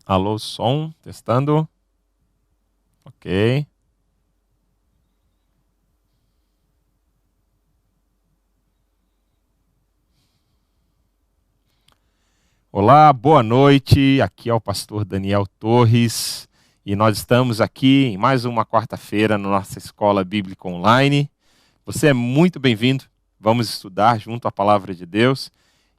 Alô, som, testando. Ok. Olá, boa noite. Aqui é o pastor Daniel Torres e nós estamos aqui em mais uma quarta-feira na nossa escola bíblica online. Você é muito bem-vindo. Vamos estudar junto à palavra de Deus.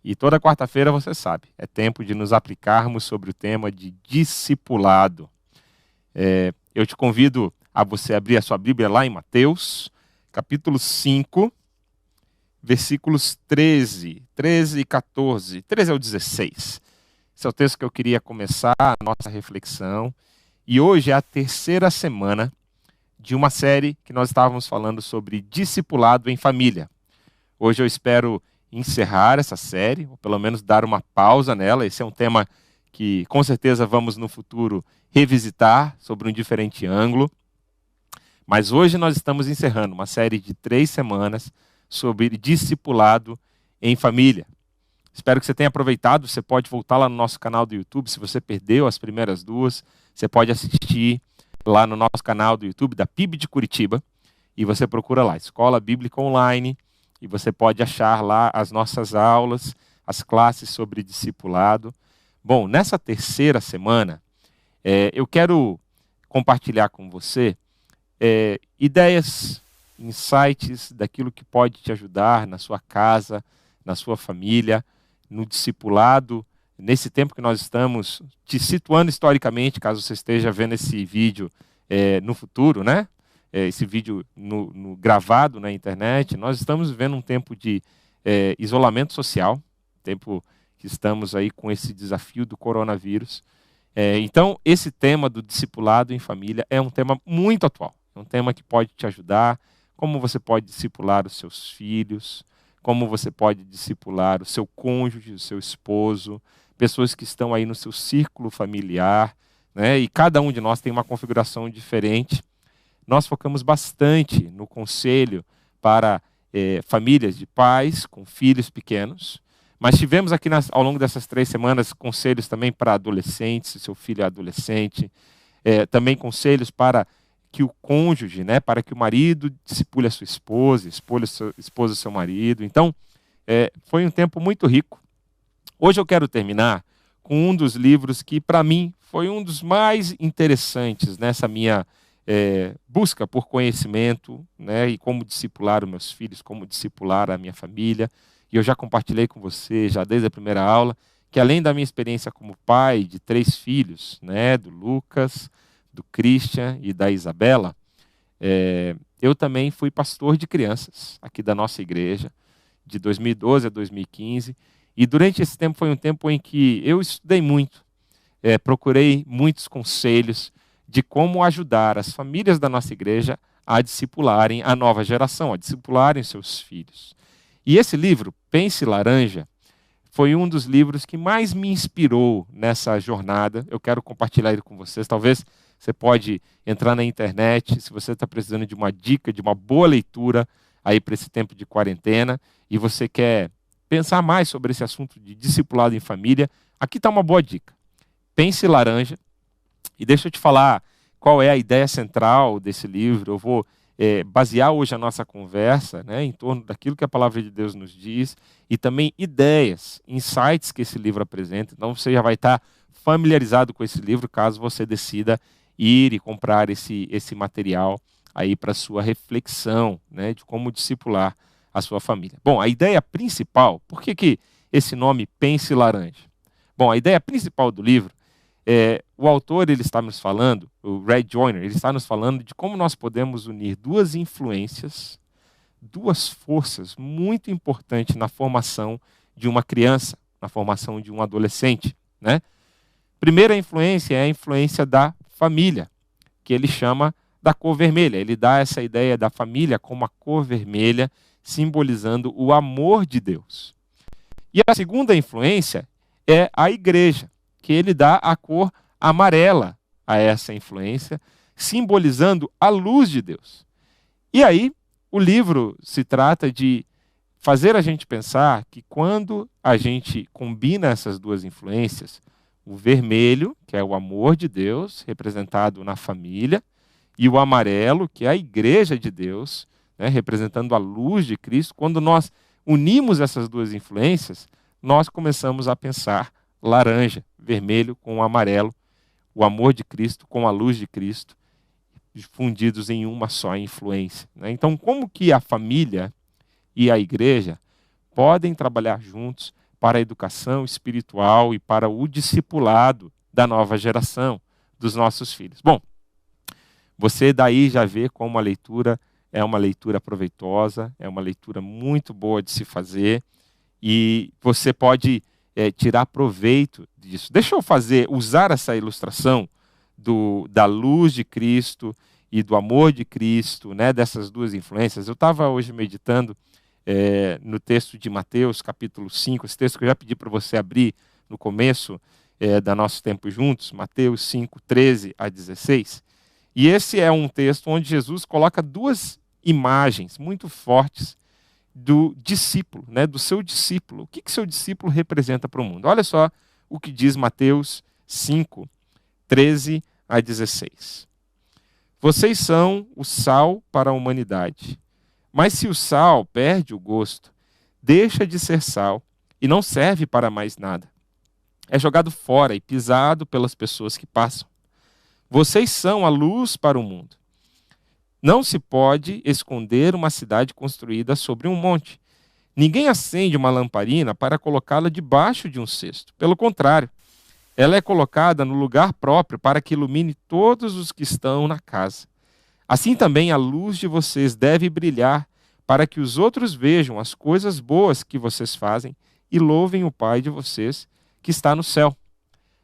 E toda quarta-feira, você sabe, é tempo de nos aplicarmos sobre o tema de discipulado. Eu te convido a você abrir a sua Bíblia lá em Mateus, capítulo 5, versículos 13 e 14, 13 ao 16. Esse é o texto que eu queria começar a nossa reflexão. E hoje é a terceira semana de uma série que nós estávamos falando sobre discipulado em família. Hoje eu espero encerrar essa série, ou pelo menos dar uma pausa nela. Esse é um tema que com certeza vamos no futuro revisitar sobre um diferente ângulo. Mas hoje nós estamos encerrando uma série de 3 semanas sobre discipulado em família. Espero que você tenha aproveitado. Você pode voltar lá no nosso canal do YouTube. Se você perdeu as primeiras duas, você pode assistir lá no nosso canal do YouTube da PIB de Curitiba. E você procura lá, Escola Bíblica Online. E você pode achar lá as nossas aulas, as classes sobre discipulado. Bom, nessa terceira semana, eu quero compartilhar com você ideias, insights daquilo que pode te ajudar na sua casa, na sua família, no discipulado, nesse tempo que nós estamos te situando historicamente, caso você esteja vendo esse vídeo no futuro, né? Esse vídeo gravado na internet. Nós estamos vivendo um tempo de isolamento social, tempo que estamos aí com esse desafio do coronavírus. Então, esse tema do discipulado em família é um tema muito atual. É um tema que pode te ajudar, como você pode discipular os seus filhos, como você pode discipular o seu cônjuge, o seu esposo, pessoas que estão aí no seu círculo familiar, né? E cada um de nós tem uma configuração diferente. Nós focamos bastante no conselho para famílias de pais com filhos pequenos, mas tivemos aqui ao longo dessas 3 semanas conselhos também para adolescentes, se seu filho é adolescente, também conselhos para que o cônjuge, né, para que o marido discipule a sua esposa, esposa o seu marido. Então, foi um tempo muito rico. Hoje eu quero terminar com um dos livros que, para mim, foi um dos mais interessantes nessa minha busca por conhecimento, né, e como discipular os meus filhos, como discipular a minha família. E eu já compartilhei com você, já desde a primeira aula, que além da minha experiência como pai de 3 filhos, né, do Lucas, do Christian e da Isabela, eu também fui pastor de crianças aqui da nossa igreja, de 2012 a 2015. E durante esse tempo foi um tempo em que eu estudei muito, procurei muitos conselhos de como ajudar as famílias da nossa igreja a discipularem a nova geração, a discipularem seus filhos. E esse livro, Pense Laranja, foi um dos livros que mais me inspirou nessa jornada. Eu quero compartilhar ele com vocês. Talvez você pode entrar na internet, se você está precisando de uma dica, de uma boa leitura aí para esse tempo de quarentena, e você quer pensar mais sobre esse assunto de discipulado em família, aqui está uma boa dica. Pense Laranja. E deixa eu te falar qual é a ideia central desse livro. Eu vou basear hoje a nossa conversa, né, em torno daquilo que a palavra de Deus nos diz e também ideias, insights que esse livro apresenta. Então você já vai estar familiarizado com esse livro caso você decida ir e comprar esse material aí para sua reflexão, né, de como discipular a sua família. Bom, a ideia principal, por que esse nome Pense Laranja? Bom, a ideia principal do livro o autor, ele está nos falando, o Ray Joyner, ele está nos falando de como nós podemos unir 2 influências, 2 forças muito importantes na formação de uma criança, na formação de um adolescente, né? Primeira influência é a influência da família, que ele chama da cor vermelha. Ele dá essa ideia da família como a cor vermelha, simbolizando o amor de Deus. E a segunda influência é a igreja, que ele dá a cor amarela a essa influência, simbolizando a luz de Deus. E aí, o livro se trata de fazer a gente pensar que quando a gente combina essas 2 influências, O vermelho, que é o amor de Deus, representado na família, e o amarelo, que é a igreja de Deus, né, representando a luz de Cristo. Quando nós unimos essas duas influências, nós começamos a pensar laranja, vermelho com o amarelo, o amor de Cristo com a luz de Cristo, fundidos em uma só influência, né? Então, como que a família e a igreja podem trabalhar juntos para a educação espiritual e para o discipulado da nova geração, dos nossos filhos? Bom, você daí já vê como a leitura é uma leitura proveitosa, é uma leitura muito boa de se fazer, e você pode tirar proveito disso. Deixa eu usar essa ilustração da luz de Cristo e do amor de Cristo, né, dessas duas influências. Eu estava hoje meditando no texto de Mateus, capítulo 5, esse texto que eu já pedi para você abrir no começo da nosso tempo juntos, Mateus 5, 13 a 16. E esse é um texto onde Jesus coloca duas imagens muito fortes do discípulo, né, do seu discípulo. O que seu discípulo representa para o mundo? Olha só o que diz Mateus 5, 13 a 16. Vocês são o sal para a humanidade. Mas se o sal perde o gosto, deixa de ser sal e não serve para mais nada. É jogado fora e pisado pelas pessoas que passam. Vocês são a luz para o mundo. Não se pode esconder uma cidade construída sobre um monte. Ninguém acende uma lamparina para colocá-la debaixo de um cesto. Pelo contrário, ela é colocada no lugar próprio para que ilumine todos os que estão na casa. Assim também a luz de vocês deve brilhar para que os outros vejam as coisas boas que vocês fazem e louvem o Pai de vocês que está no céu.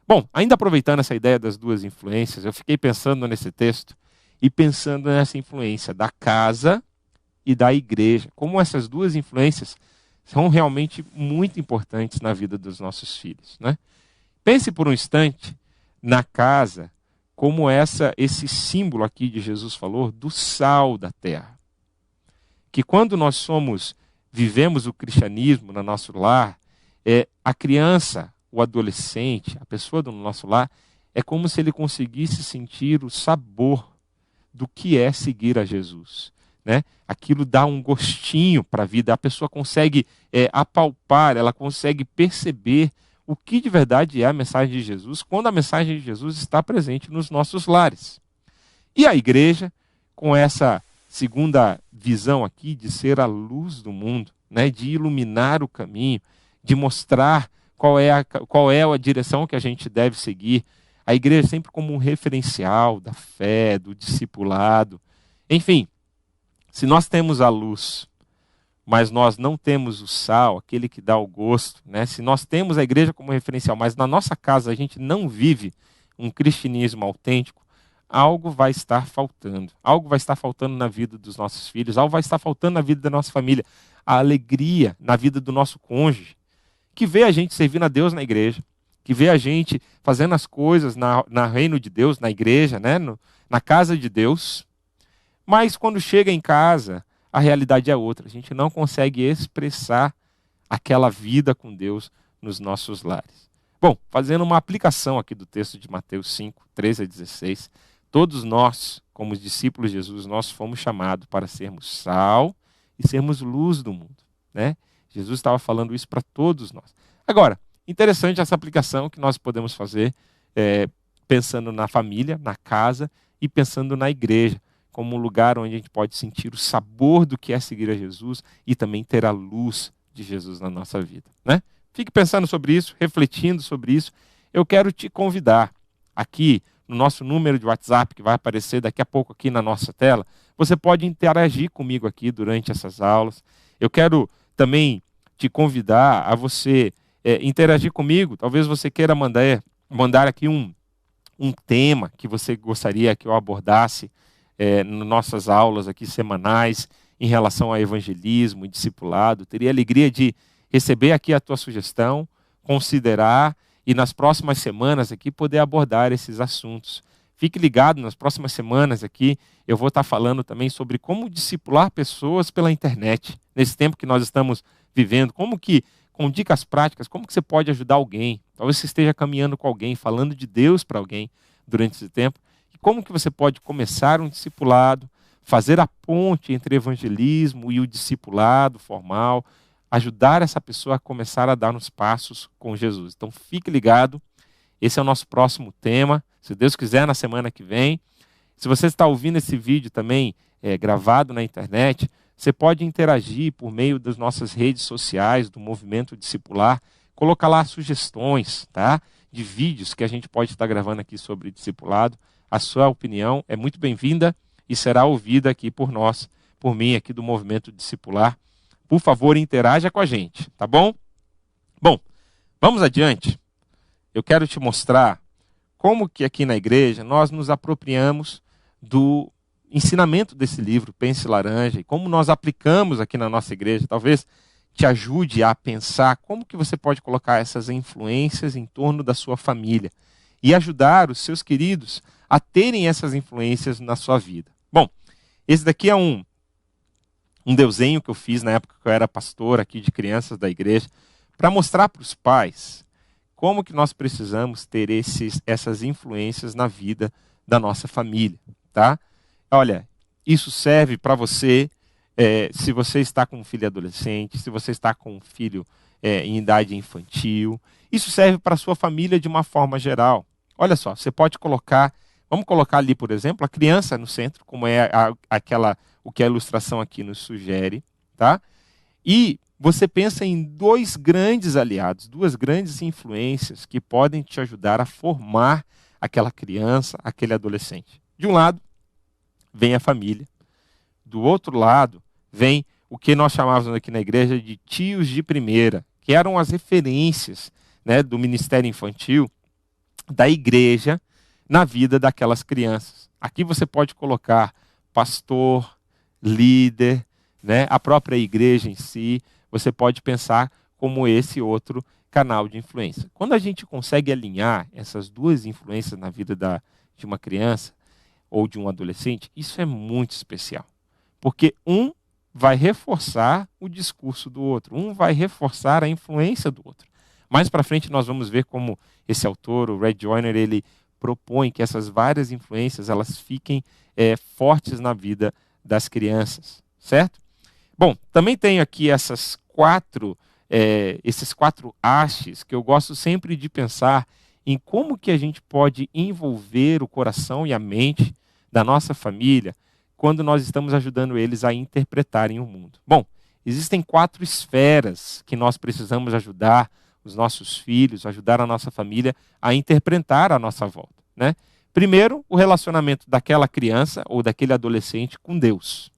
Bom, ainda aproveitando essa ideia das duas influências, eu fiquei pensando nesse texto e pensando nessa influência da casa e da igreja. Como essas duas influências são realmente muito importantes na vida dos nossos filhos, né? Pense por um instante na casa como esse símbolo aqui de Jesus falou do sal da terra. Que quando nós vivemos o cristianismo no nosso lar, a criança, o adolescente, a pessoa do nosso lar, é como se ele conseguisse sentir o sabor do que é seguir a Jesus, né? Aquilo dá um gostinho para a vida, a pessoa consegue apalpar, ela consegue perceber o que de verdade é a mensagem de Jesus, quando a mensagem de Jesus está presente nos nossos lares. E a igreja, com essa segunda visão aqui de ser a luz do mundo, né? De iluminar o caminho, de mostrar qual é a direção que a gente deve seguir. A igreja sempre como um referencial da fé, do discipulado. Enfim, se nós temos a luz, mas nós não temos o sal, aquele que dá o gosto, né? Se nós temos a igreja como referencial, mas na nossa casa a gente não vive um cristianismo autêntico, algo vai estar faltando. Algo vai estar faltando na vida dos nossos filhos, algo vai estar faltando na vida da nossa família. A alegria na vida do nosso cônjuge, que vê a gente servindo a Deus na igreja, que vê a gente fazendo as coisas na reino de Deus, na igreja, né? Na casa de Deus. Mas quando chega em casa, a realidade é outra. A gente não consegue expressar aquela vida com Deus nos nossos lares. Bom, fazendo uma aplicação aqui do texto de Mateus 5, 13 a 16, todos nós, como os discípulos de Jesus, nós fomos chamados para sermos sal e sermos luz do mundo, né? Jesus estava falando isso para todos nós. Agora, interessante essa aplicação que nós podemos fazer pensando na família, na casa e pensando na igreja, como um lugar onde a gente pode sentir o sabor do que é seguir a Jesus e também ter a luz de Jesus na nossa vida, né? Fique pensando sobre isso, refletindo sobre isso. Eu quero te convidar aqui no nosso número de WhatsApp, que vai aparecer daqui a pouco aqui na nossa tela. Você pode interagir comigo aqui durante essas aulas. Eu quero também te convidar a você interagir comigo. Talvez você queira mandar aqui um tema que você gostaria que eu abordasse nas nossas aulas aqui semanais em relação ao evangelismo e discipulado. Teria alegria de receber aqui a tua sugestão, considerar e nas próximas semanas aqui poder abordar esses assuntos. Fique ligado, nas próximas semanas aqui eu vou estar falando também sobre como discipular pessoas pela internet, nesse tempo que nós estamos vivendo, como que com dicas práticas, como que você pode ajudar alguém. Talvez você esteja caminhando com alguém, falando de Deus para alguém durante esse tempo. E como que você pode começar um discipulado, fazer a ponte entre evangelismo e o discipulado formal, ajudar essa pessoa a começar a dar uns passos com Jesus. Então fique ligado, esse é o nosso próximo tema, se Deus quiser, na semana que vem. Se você está ouvindo esse vídeo também gravado na internet, você pode interagir por meio das nossas redes sociais, do Movimento Discipular, colocar lá sugestões, tá? De vídeos que a gente pode estar gravando aqui sobre discipulado. A sua opinião é muito bem-vinda e será ouvida aqui por nós, por mim aqui do Movimento Discipular. Por favor, interaja com a gente, tá bom? Bom, vamos adiante. Eu quero te mostrar como que aqui na igreja nós nos apropriamos do ensinamento desse livro, Pense Laranja, e como nós aplicamos aqui na nossa igreja. Talvez te ajude a pensar como que você pode colocar essas influências em torno da sua família e ajudar os seus queridos a terem essas influências na sua vida. Bom, esse daqui é um desenho que eu fiz na época que eu era pastor aqui de crianças da igreja, para mostrar para os pais como que nós precisamos ter essas influências na vida da nossa família, tá? Olha, isso serve para você, se você está com um filho adolescente, se você está com um filho em idade infantil. Isso serve para a sua família de uma forma geral. Olha só, você pode colocar, vamos colocar ali, por exemplo, a criança no centro, como é o que a ilustração aqui nos sugere, tá? E você pensa em dois grandes aliados, duas grandes influências que podem te ajudar a formar aquela criança, aquele adolescente. De um lado, vem a família. Do outro lado, vem o que nós chamávamos aqui na igreja de tios de primeira, que eram as referências, né, do ministério infantil, da igreja, na vida daquelas crianças. Aqui você pode colocar pastor, líder, né, a própria igreja em si. Você pode pensar como esse outro canal de influência. Quando a gente consegue alinhar essas duas influências na vida de uma criança ou de um adolescente, isso é muito especial. Porque um vai reforçar o discurso do outro, um vai reforçar a influência do outro. Mais para frente nós vamos ver como esse autor, o Red Joyner, ele propõe que essas várias influências elas fiquem fortes na vida das crianças, certo? Bom, também tenho aqui esses quatro hastes que eu gosto sempre de pensar em como que a gente pode envolver o coração e a mente da nossa família quando nós estamos ajudando eles a interpretarem o mundo. Bom, existem 4 esferas que nós precisamos ajudar os nossos filhos, ajudar a nossa família a interpretar a nossa volta, né? Primeiro, o relacionamento daquela criança ou daquele adolescente com Deus.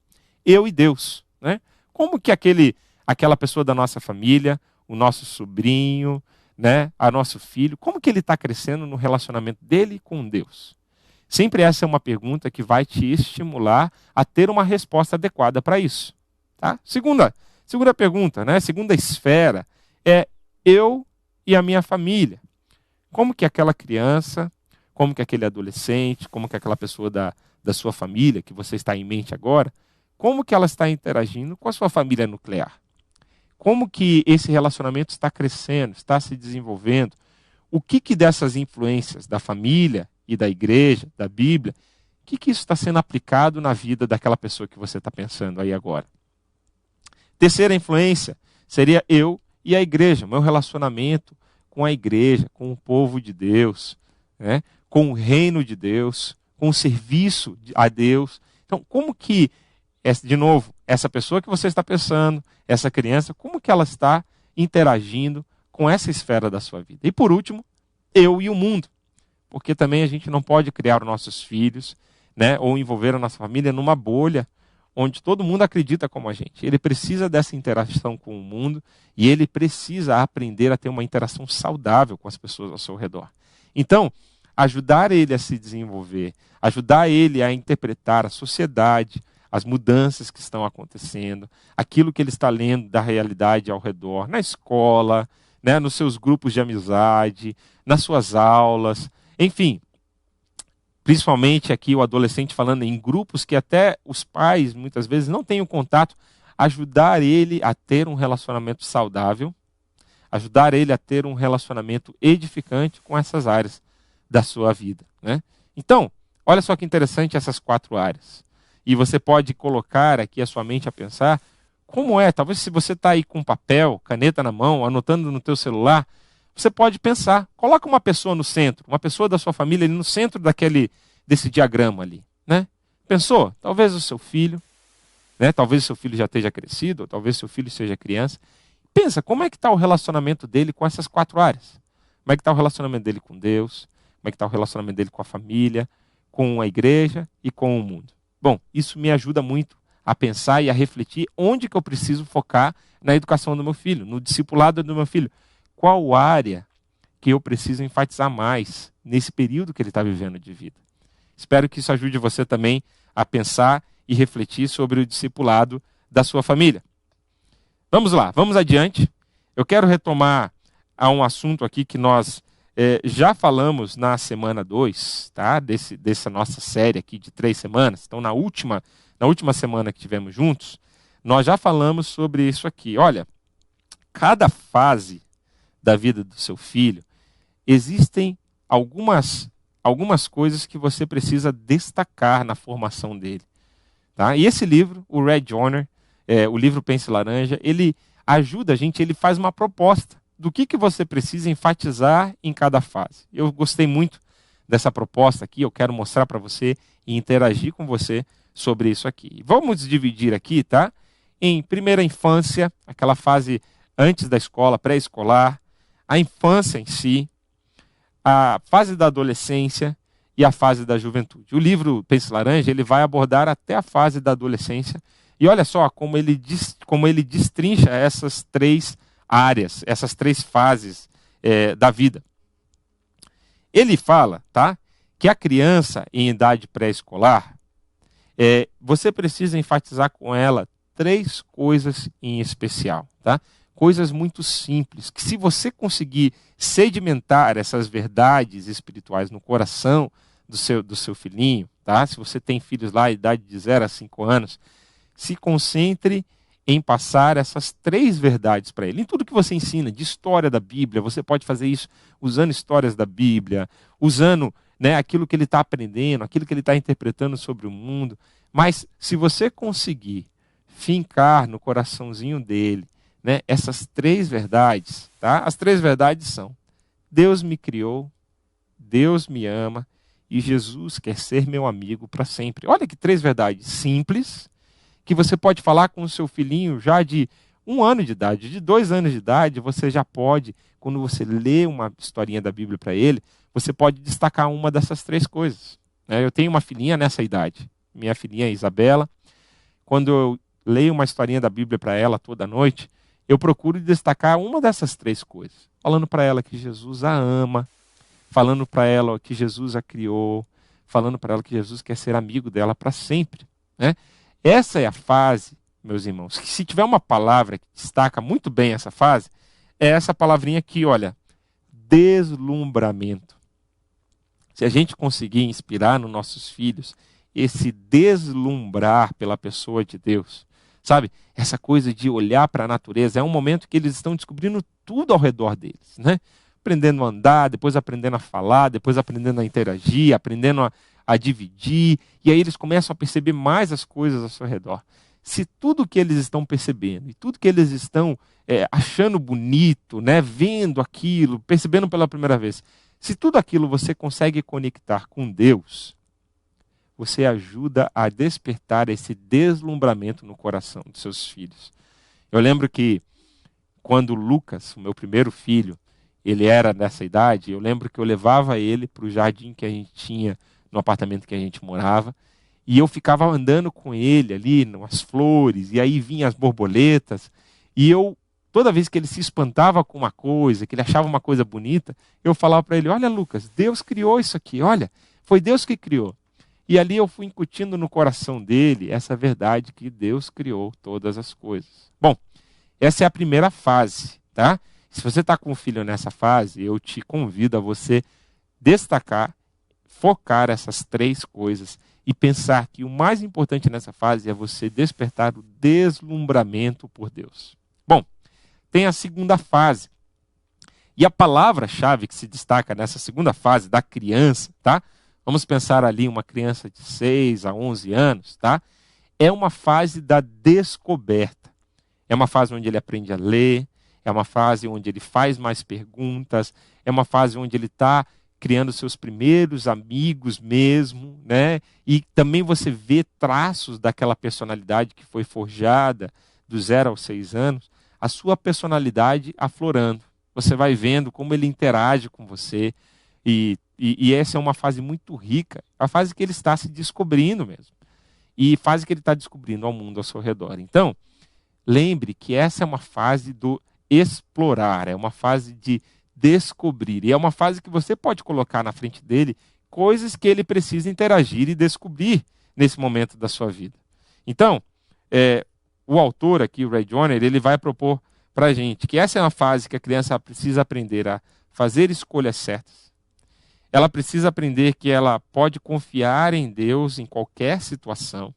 Eu e Deus, né? Como que aquela pessoa da nossa família, o nosso sobrinho, né, a nosso filho, como que ele está crescendo no relacionamento dele com Deus? Sempre essa é uma pergunta que vai te estimular a ter uma resposta adequada para isso, tá? Segunda pergunta, né? Segunda esfera é eu e a minha família. Como que aquela criança, como que aquele adolescente, como que aquela pessoa da sua família, que você está em mente agora, como que ela está interagindo com a sua família nuclear? Como que esse relacionamento está crescendo, está se desenvolvendo? O que dessas influências da família e da igreja, da Bíblia, o que isso está sendo aplicado na vida daquela pessoa que você está pensando aí agora? Terceira influência seria eu e a igreja, o meu relacionamento com a igreja, com o povo de Deus, né? Com o reino de Deus, com o serviço a Deus. Então, como que, de novo, essa pessoa que você está pensando, essa criança, como que ela está interagindo com essa esfera da sua vida? E por último, eu e o mundo. Porque também a gente não pode criar os nossos filhos, né, ou envolver a nossa família numa bolha onde todo mundo acredita como a gente. Ele precisa dessa interação com o mundo e ele precisa aprender a ter uma interação saudável com as pessoas ao seu redor. Então, ajudar ele a se desenvolver, ajudar ele a interpretar a sociedade, as mudanças que estão acontecendo, aquilo que ele está lendo da realidade ao redor, na escola, né, nos seus grupos de amizade, nas suas aulas, enfim. Principalmente aqui o adolescente falando em grupos que até os pais muitas vezes não têm o contato, ajudar ele a ter um relacionamento saudável, ajudar ele a ter um relacionamento edificante com essas áreas da sua vida, né? Então, olha só que interessante essas 4 áreas. E você pode colocar aqui a sua mente a pensar como é. Talvez se você está aí com papel, caneta na mão, anotando no teu celular, você pode pensar. Coloca uma pessoa no centro, uma pessoa da sua família ali no centro desse diagrama ali, né? Pensou? Talvez o seu filho, né? Talvez o seu filho já esteja crescido, ou talvez o seu filho seja criança. Pensa, como é que está o relacionamento dele com essas 4 áreas? Como é que está o relacionamento dele com Deus? Como é que está o relacionamento dele com a família, com a igreja e com o mundo? Bom, isso me ajuda muito a pensar e a refletir onde que eu preciso focar na educação do meu filho, no discipulado do meu filho. Qual área que eu preciso enfatizar mais nesse período que ele está vivendo de vida? Espero que isso ajude você também a pensar e refletir sobre o discipulado da sua família. Vamos lá, vamos adiante. Eu quero retomar a um assunto aqui que nós já falamos na semana 2, tá? Dessa nossa série aqui de 3 semanas. Então, na última semana que tivemos juntos, nós já falamos sobre isso aqui. Olha, cada fase da vida do seu filho, existem algumas coisas que você precisa destacar na formação dele. Tá? E esse livro, o Red Joyner, o livro Pense Laranja, ele ajuda a gente, ele faz uma proposta do que você precisa enfatizar em cada fase. Eu gostei muito dessa proposta aqui, eu quero mostrar para você e interagir com você sobre isso aqui. Vamos dividir aqui, tá? Em primeira infância, aquela fase antes da escola, pré-escolar, a infância em si, a fase da adolescência e a fase da juventude. O livro Pense Laranja, ele vai abordar até a fase da adolescência. E olha só como ele destrincha essas 3 áreas, essas 3 fases da vida. Ele fala, tá, que a criança em idade pré-escolar, você precisa enfatizar com ela 3 coisas em especial, tá? Coisas muito simples, que se você conseguir sedimentar essas verdades espirituais no coração do seu filhinho, tá? Se você tem filhos lá, idade de 0 a 5 anos, se concentre em passar essas 3 verdades para ele. Em tudo que você ensina, de história da Bíblia, você pode fazer isso usando histórias da Bíblia, usando, né, aquilo que ele está aprendendo, aquilo que ele está interpretando sobre o mundo. Mas se você conseguir fincar no coraçãozinho dele, né, essas 3 verdades, tá? As 3 verdades são: Deus me criou, Deus me ama e Jesus quer ser meu amigo para sempre. Olha que 3 verdades simples, que você pode falar com o seu filhinho já de 1 ano de idade, de 2 anos de idade. Você já pode, quando você lê uma historinha da Bíblia para ele, você pode destacar uma dessas 3 coisas. Eu tenho uma filhinha nessa idade, minha filhinha Isabela. Quando eu leio uma historinha da Bíblia para ela toda noite, eu procuro destacar uma dessas 3 coisas, falando para ela que Jesus a ama, falando para ela que Jesus a criou, falando para ela que Jesus quer ser amigo dela para sempre, né? Essa é a fase, meus irmãos, que se tiver uma palavra que destaca muito bem essa fase, é essa palavrinha aqui, olha, deslumbramento. Se a gente conseguir inspirar nos nossos filhos esse deslumbrar pela pessoa de Deus, sabe? Essa coisa de olhar para a natureza, é um momento que eles estão descobrindo tudo ao redor deles, né? Aprendendo a andar, depois aprendendo a falar, depois aprendendo a interagir, aprendendo a dividir, e aí eles começam a perceber mais as coisas ao seu redor. Se tudo que eles estão percebendo, e tudo que eles estão achando bonito, né? Vendo aquilo, percebendo pela primeira vez, se tudo aquilo você consegue conectar com Deus, você ajuda a despertar esse deslumbramento no coração dos seus filhos. Eu lembro que quando Lucas, o meu primeiro filho, ele era nessa idade, eu lembro que eu levava ele para o jardim que a gente tinha no apartamento que a gente morava, e eu ficava andando com ele ali, nas flores, e aí vinham as borboletas, e eu, toda vez que ele se espantava com uma coisa, que ele achava uma coisa bonita, eu falava para ele: olha, Lucas, Deus criou isso aqui, olha, foi Deus que criou. E ali eu fui incutindo no coração dele essa verdade que Deus criou todas as coisas. Bom, essa é a primeira fase, tá? Se você está com um filho nessa fase, eu te convido a você destacar, focar essas 3 coisas e pensar que o mais importante nessa fase é você despertar o deslumbramento por Deus. Bom, tem a segunda fase, E a palavra-chave que se destaca nessa segunda fase da criança, tá? Vamos pensar ali uma criança de 6 a 11 anos, tá? É uma fase da descoberta. É uma fase onde ele aprende a ler, é uma fase onde ele faz mais perguntas, é uma fase onde ele está criando seus primeiros amigos mesmo, né? E também você vê traços daquela personalidade que foi forjada do 0 aos 6 anos, a sua personalidade aflorando. Você vai vendo como ele interage com você, e essa é uma fase muito rica, a fase que ele está se descobrindo mesmo, e fase que ele está descobrindo ao mundo ao seu redor. Então, lembre que essa é uma fase do explorar, é uma fase de descobrir, e é uma fase que você pode colocar na frente dele coisas que ele precisa interagir e descobrir nesse momento da sua vida. Então, o autor aqui, o Ray Joyner, ele vai propor para a gente que essa é uma fase que a criança precisa aprender a fazer escolhas certas. Ela precisa aprender que ela pode confiar em Deus em qualquer situação.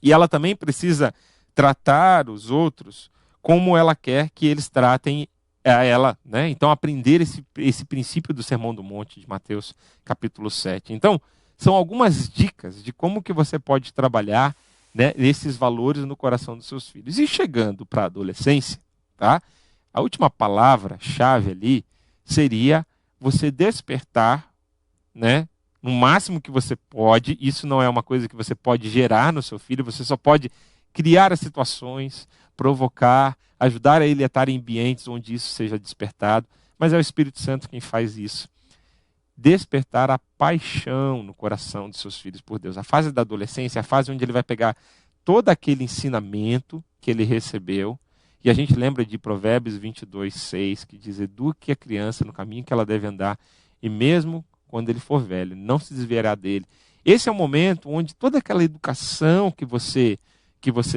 E ela também precisa tratar os outros como ela quer que eles tratem a ela, né? Então, aprender esse princípio do Sermão do Monte de Mateus, capítulo 7. Então, são algumas dicas de como que você pode trabalhar, né, esses valores no coração dos seus filhos. E chegando para a adolescência, tá? A última palavra-chave ali seria você despertar, né, no máximo que você pode. Isso não é uma coisa que você pode gerar no seu filho, você só pode criar as situações, provocar, ajudar ele a estar em ambientes onde isso seja despertado, mas é o Espírito Santo quem faz isso. Despertar a paixão no coração dos seus filhos por Deus. A fase da adolescência é a fase onde ele vai pegar todo aquele ensinamento que ele recebeu, e a gente lembra de Provérbios 22:6, que diz: eduque a criança no caminho que ela deve andar, e mesmo quando ele for velho, não se desviará dele. Esse é o momento onde toda aquela educação que você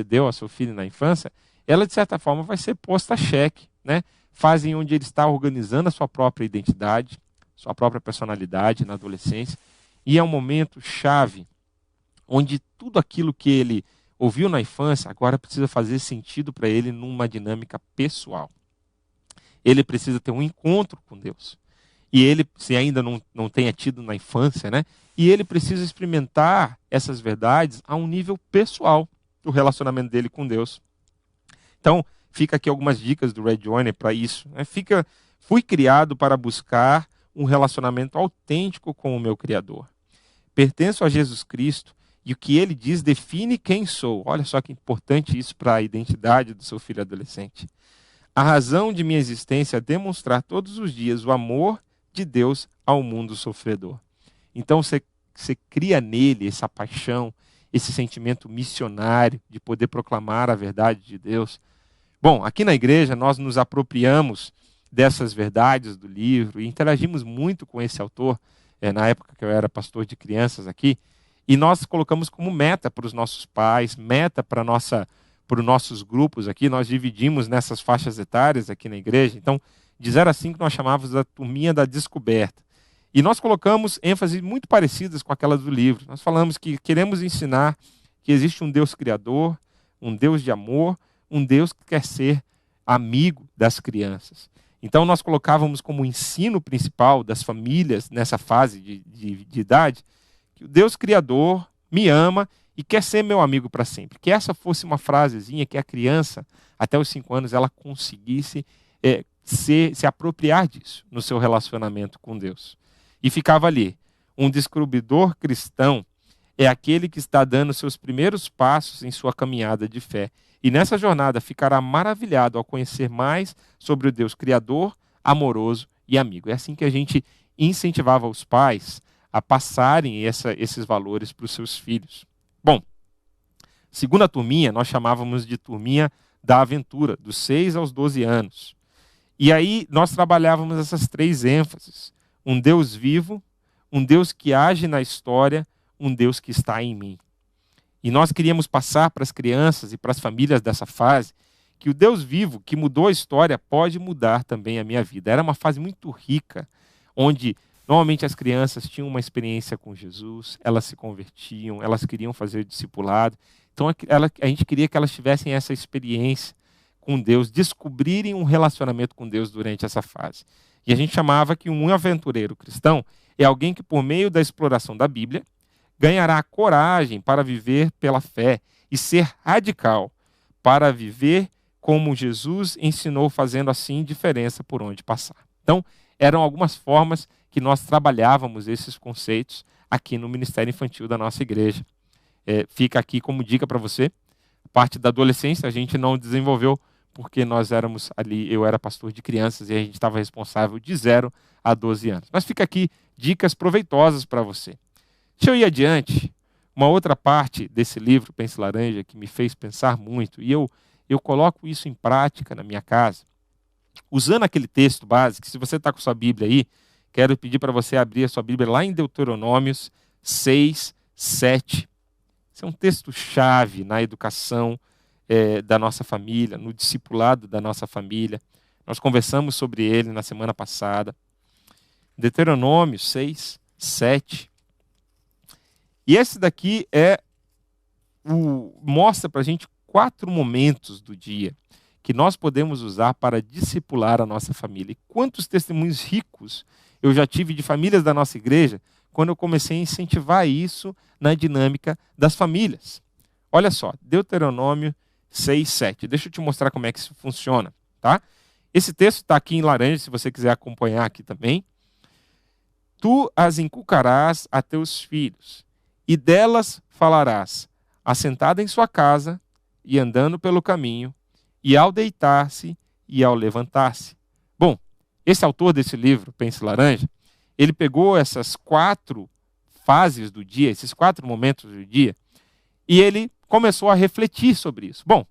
deu ao seu filho na infância, ela de certa forma vai ser posta a xeque, né? Fase onde ele está organizando a sua própria identidade, sua própria personalidade na adolescência, e é um momento chave onde tudo aquilo que ele ouviu na infância agora precisa fazer sentido para ele numa dinâmica pessoal. Ele precisa ter um encontro com Deus. E ele, se ainda não tenha tido na infância, né? E ele precisa experimentar essas verdades a um nível pessoal do relacionamento dele com Deus. Então, fica aqui algumas dicas do Ray Joyner para isso, né? Fui criado para buscar um relacionamento autêntico com o meu Criador. Pertenço a Jesus Cristo e o que ele diz define quem sou. Olha só que importante isso para a identidade do seu filho adolescente. A razão de minha existência é demonstrar todos os dias o amor de Deus ao mundo sofredor. Então você cria nele essa paixão, esse sentimento missionário de poder proclamar a verdade de Deus. Bom, aqui na igreja nós nos apropriamos dessas verdades do livro e interagimos muito com esse autor, na época que eu era pastor de crianças aqui, e nós colocamos como meta para os nossos pais, meta para os nossos grupos aqui, nós dividimos nessas faixas etárias aqui na igreja. Então, de 0 a 5 nós chamávamos da turminha da descoberta. E nós colocamos ênfases muito parecidas com aquelas do livro. Nós falamos que queremos ensinar que existe um Deus criador, um Deus de amor, um Deus que quer ser amigo das crianças. Então nós colocávamos como ensino principal das famílias nessa fase de idade, que o Deus criador me ama e quer ser meu amigo para sempre. Que essa fosse uma frasezinha que a criança, até os 5 anos, ela conseguisse se apropriar disso no seu relacionamento com Deus. E ficava ali: um descobridor cristão é aquele que está dando seus primeiros passos em sua caminhada de fé. E nessa jornada ficará maravilhado ao conhecer mais sobre o Deus criador, amoroso e amigo. É assim que a gente incentivava os pais a passarem esses valores para os seus filhos. Bom, segunda turminha nós chamávamos de turminha da aventura, dos 6 aos 12 anos. E aí nós trabalhávamos essas 3 ênfases: um Deus vivo, um Deus que age na história, um Deus que está em mim. E nós queríamos passar para as crianças e para as famílias dessa fase que o Deus vivo que mudou a história pode mudar também a minha vida. Era uma fase muito rica, onde normalmente as crianças tinham uma experiência com Jesus, elas se convertiam, elas queriam fazer o discipulado. Então a gente queria que elas tivessem essa experiência com Deus, descobrirem um relacionamento com Deus durante essa fase. E a gente chamava que um aventureiro cristão é alguém que, por meio da exploração da Bíblia, ganhará coragem para viver pela fé e ser radical para viver como Jesus ensinou, fazendo assim diferença por onde passar. Então, eram algumas formas que nós trabalhávamos esses conceitos aqui no Ministério Infantil da nossa igreja. Fica aqui como dica para você. A parte da adolescência a gente não desenvolveu porque nós éramos ali, eu era pastor de crianças e a gente estava responsável de 0 a 12 anos. Mas fica aqui dicas proveitosas para você. Deixa eu ir adiante. Uma outra parte desse livro, Pense Laranja, que me fez pensar muito, e eu coloco isso em prática na minha casa, usando aquele texto básico. Se você está com sua Bíblia aí, quero pedir para você abrir a sua Bíblia lá em Deuteronômios 6, 7. Esse é um texto-chave na educação da nossa família, no discipulado da nossa família. Nós conversamos sobre ele na semana passada. Deuteronômio 6, 7. E esse daqui mostra para a gente 4 momentos do dia que nós podemos usar para discipular a nossa família. E quantos testemunhos ricos eu já tive de famílias da nossa igreja quando eu comecei a incentivar isso na dinâmica das famílias. Olha só, Deuteronômio 6, 7. Deixa eu te mostrar como é que isso funciona, tá? Esse texto está aqui em laranja, se você quiser acompanhar aqui também. Tu as inculcarás a teus filhos, e delas falarás, assentado em sua casa e andando pelo caminho, e ao deitar-se e ao levantar-se. Bom, esse autor desse livro, Pense Laranja, ele pegou essas 4 fases do dia, esses 4 momentos do dia, e ele começou a refletir sobre isso. Bom,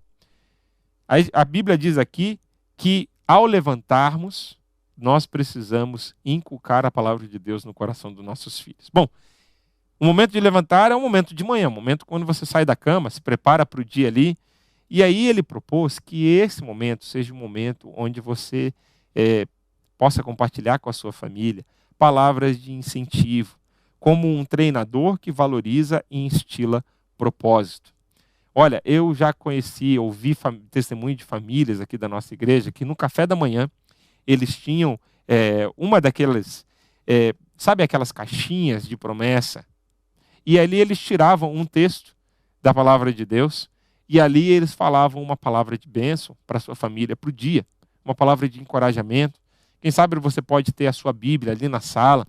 a Bíblia diz aqui que ao levantarmos, nós precisamos inculcar a palavra de Deus no coração dos nossos filhos. Bom, o momento de levantar é um momento de manhã, um momento quando você sai da cama, se prepara para o dia ali. E aí ele propôs que esse momento seja um momento onde você possa compartilhar com a sua família palavras de incentivo, como um treinador que valoriza e instila propósito. Olha, eu já ouvi testemunho de famílias aqui da nossa igreja que no café da manhã eles tinham uma daquelas, sabe aquelas caixinhas de promessa? E ali eles tiravam um texto da palavra de Deus e ali eles falavam uma palavra de bênção para a sua família, para o dia, uma palavra de encorajamento. Quem sabe você pode ter a sua Bíblia ali na sala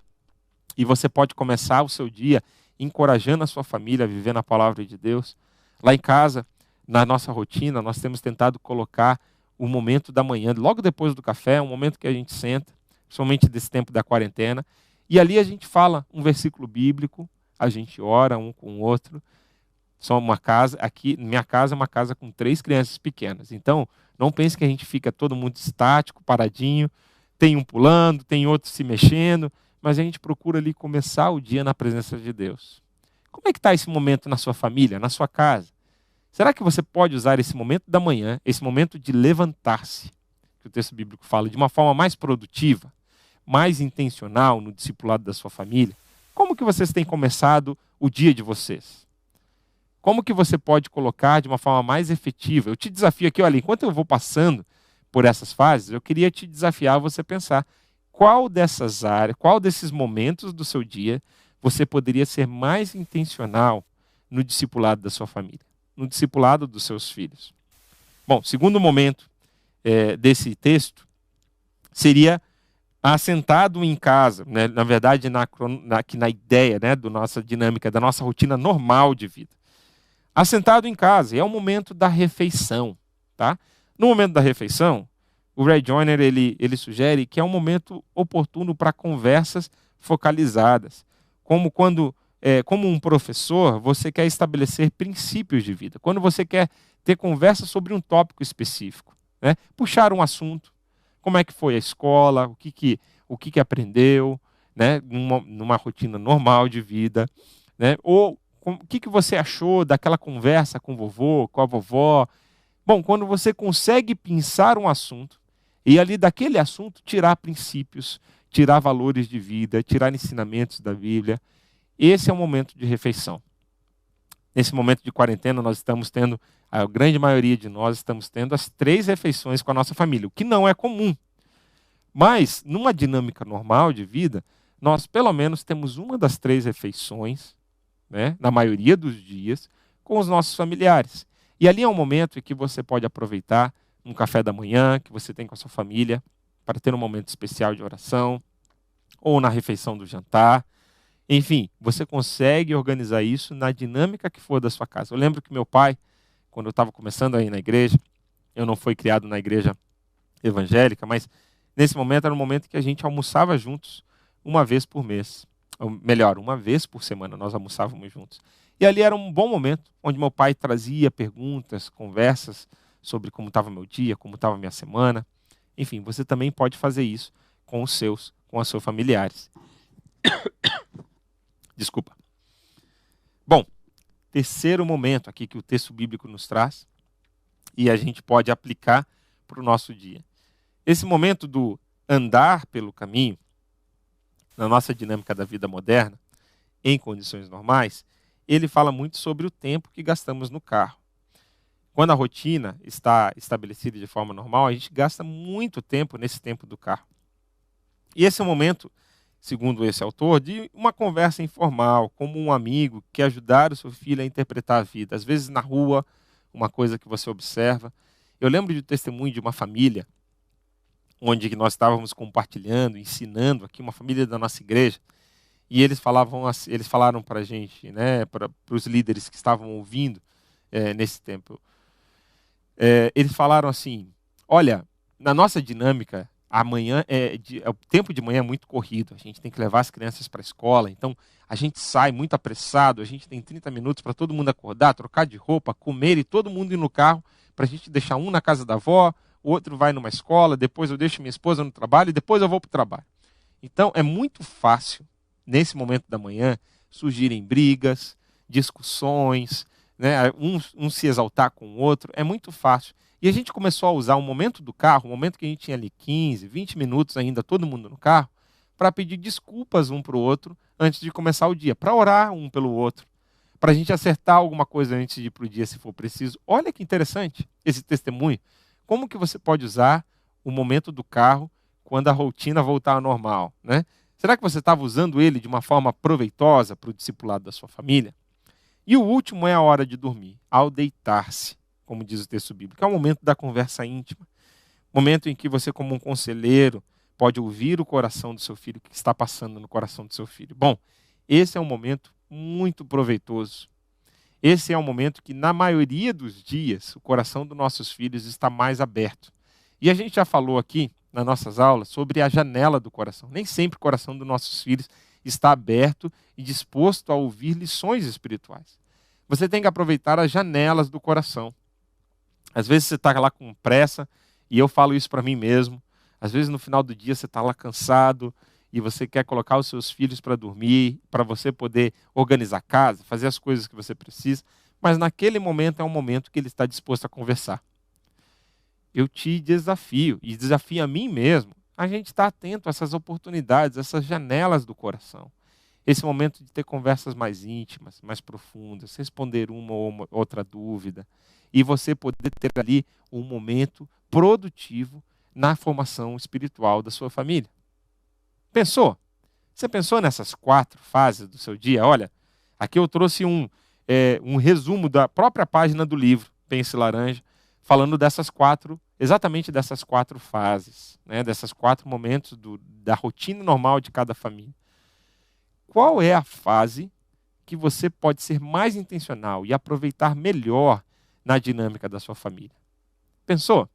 e você pode começar o seu dia encorajando a sua família a viver na palavra de Deus. Lá em casa, na nossa rotina, nós temos tentado colocar o momento da manhã, logo depois do café, um momento que a gente senta, principalmente desse tempo da quarentena, e ali a gente fala um versículo bíblico, a gente ora um com o outro. Só uma casa, aqui, minha casa é uma casa com 3 crianças pequenas, então não pense que a gente fica todo mundo estático, paradinho, tem um pulando, tem outro se mexendo, mas a gente procura ali começar o dia na presença de Deus. Como é que está esse momento na sua família, na sua casa? Será que você pode usar esse momento da manhã, esse momento de levantar-se, que o texto bíblico fala, de uma forma mais produtiva, mais intencional no discipulado da sua família? Como que vocês têm começado o dia de vocês? Como que você pode colocar de uma forma mais efetiva? Eu te desafio aqui, olha, enquanto eu vou passando por essas fases, eu queria te desafiar a você pensar qual dessas áreas, qual desses momentos do seu dia você poderia ser mais intencional no discipulado da sua família, no discipulado dos seus filhos. Bom, segundo momento desse texto seria assentado em casa, né? Na verdade, aqui na ideia, né, da nossa dinâmica, da nossa rotina normal de vida. Assentado em casa, é o momento da refeição, tá? No momento da refeição, o Ray Joyner ele sugere que é um momento oportuno para conversas focalizadas, como um professor, você quer estabelecer princípios de vida. Quando você quer ter conversa sobre um tópico específico, né? Puxar um assunto, como é que foi a escola, o que aprendeu, né? Numa rotina normal de vida, né? Ou o que você achou daquela conversa com o vovô, com a vovó. Bom, quando você consegue pensar um assunto e ali daquele assunto tirar princípios, tirar valores de vida, tirar ensinamentos da Bíblia, esse é o momento de refeição. Nesse momento de quarentena, nós estamos tendo, a grande maioria de nós estamos tendo as 3 refeições com a nossa família, o que não é comum. Mas, numa dinâmica normal de vida, nós pelo menos temos uma das 3 refeições, né, na maioria dos dias, com os nossos familiares. E ali é um momento em que você pode aproveitar um café da manhã que você tem com a sua família, para ter um momento especial de oração, ou na refeição do jantar. Enfim, você consegue organizar isso na dinâmica que for da sua casa. Eu lembro que meu pai, quando eu estava começando a ir na igreja, eu não fui criado na igreja evangélica, mas nesse momento era um momento que a gente almoçava juntos uma vez por mês. Ou melhor, uma vez por semana nós almoçávamos juntos. E ali era um bom momento, onde meu pai trazia perguntas, conversas sobre como estava meu dia, como estava minha semana. Enfim, você também pode fazer isso com os seus, com os seus familiares. Desculpa. Bom, terceiro momento aqui que o texto bíblico nos traz e a gente pode aplicar para o nosso dia. Esse momento do andar pelo caminho, na nossa dinâmica da vida moderna, em condições normais, ele fala muito sobre o tempo que gastamos no carro. Quando a rotina está estabelecida de forma normal, a gente gasta muito tempo nesse tempo do carro. E esse é o momento, segundo esse autor, de uma conversa informal, como um amigo que ajudar o seu filho a interpretar a vida. Às vezes na rua, uma coisa que você observa. Eu lembro de um testemunho de uma família, onde nós estávamos compartilhando, ensinando aqui, uma família da nossa igreja, e eles falaram para a gente, né, para os líderes que estavam ouvindo nesse tempo, eles falaram assim: olha, na nossa dinâmica, o tempo de manhã é muito corrido, a gente tem que levar as crianças para a escola, então a gente sai muito apressado, a gente tem 30 minutos para todo mundo acordar, trocar de roupa, comer e todo mundo ir no carro, para a gente deixar um na casa da avó, o outro vai numa escola, depois eu deixo minha esposa no trabalho e depois eu vou para o trabalho. Então é muito fácil, nesse momento da manhã, surgirem brigas, discussões, né, um se exaltar com o outro, é muito fácil. E a gente começou a usar o momento do carro, o momento que a gente tinha ali 15, 20 minutos ainda, todo mundo no carro, para pedir desculpas um para o outro antes de começar o dia, para orar um pelo outro, para a gente acertar alguma coisa antes de ir para o dia, se for preciso. Olha que interessante esse testemunho. Como que você pode usar o momento do carro quando a rotina voltar ao normal, né? Será que você estava usando ele de uma forma proveitosa para o discipulado da sua família? E o último é a hora de dormir, ao deitar-se, como diz o texto bíblico. É o momento da conversa íntima, momento em que você, como um conselheiro, pode ouvir o coração do seu filho, o que está passando no coração do seu filho. Bom, esse é um momento muito proveitoso. Esse é um momento que, na maioria dos dias, o coração dos nossos filhos está mais aberto. E a gente já falou aqui, nas nossas aulas, sobre a janela do coração. Nem sempre o coração dos nossos filhos está aberto e disposto a ouvir lições espirituais. Você tem que aproveitar as janelas do coração. Às vezes você está lá com pressa, e eu falo isso para mim mesmo. Às vezes no final do dia você está lá cansado, e você quer colocar os seus filhos para dormir, para você poder organizar a casa, fazer as coisas que você precisa, mas naquele momento é um momento que ele está disposto a conversar. Eu te desafio, e desafio a mim mesmo, a gente está atento a essas oportunidades, essas janelas do coração. Esse momento de ter conversas mais íntimas, mais profundas, responder uma ou outra dúvida, e você poder ter ali um momento produtivo na formação espiritual da sua família. Pensou? Você pensou nessas 4 fases do seu dia? Olha, aqui eu trouxe um resumo da própria página do livro, Pense Laranja, falando exatamente dessas 4 fases, né, dessas 4 momentos da rotina normal de cada família. Qual é a fase que você pode ser mais intencional e aproveitar melhor na dinâmica da sua família? Pensou?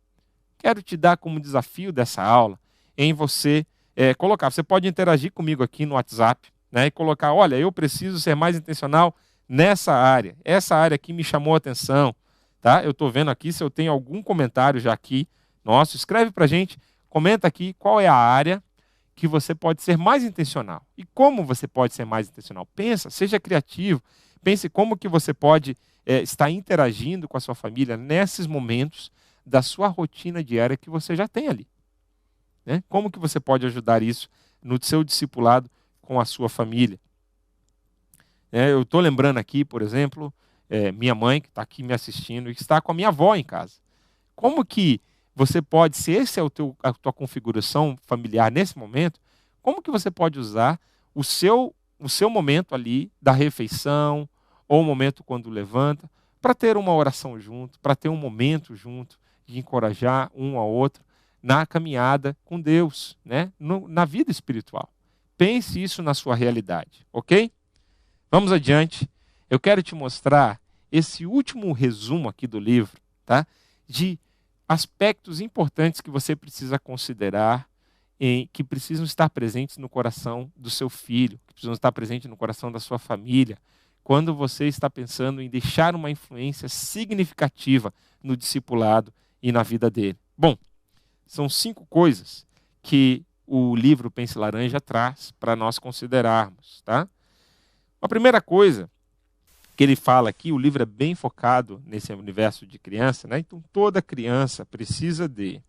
Quero te dar como desafio dessa aula em você colocar. Você pode interagir comigo aqui no WhatsApp, né, e colocar: olha, eu preciso ser mais intencional nessa área. Essa área aqui me chamou a atenção. Tá? Eu estou vendo aqui se eu tenho algum comentário já aqui. Nossa, escreve para a gente, comenta aqui qual é a área que você pode ser mais intencional. E como você pode ser mais intencional? Pensa, seja criativo. Pense como que você pode estar interagindo com a sua família nesses momentos da sua rotina diária que você já tem ali. Né? Como que você pode ajudar isso no seu discipulado com a sua família? Eu estou lembrando aqui, por exemplo, minha mãe, que está aqui me assistindo, e que está com a minha avó em casa. Como que você pode, se esse é a tua configuração familiar nesse momento, como que você pode usar o seu momento ali da refeição, ou o momento quando levanta, para ter uma oração junto, para ter um momento junto, de encorajar um ao outro na caminhada com Deus, né? Na vida espiritual. Pense isso na sua realidade, ok? Vamos adiante. Eu quero te mostrar esse último resumo aqui do livro, tá? De aspectos importantes que você precisa considerar, que precisam estar presentes no coração do seu filho, que precisam estar presentes no coração da sua família, quando você está pensando em deixar uma influência significativa no discipulado e na vida dele. Bom, são 5 coisas que o livro Pense Laranja traz para nós considerarmos, tá? A primeira coisa que ele fala aqui, o livro é bem focado nesse universo de criança, né? Então toda criança precisa de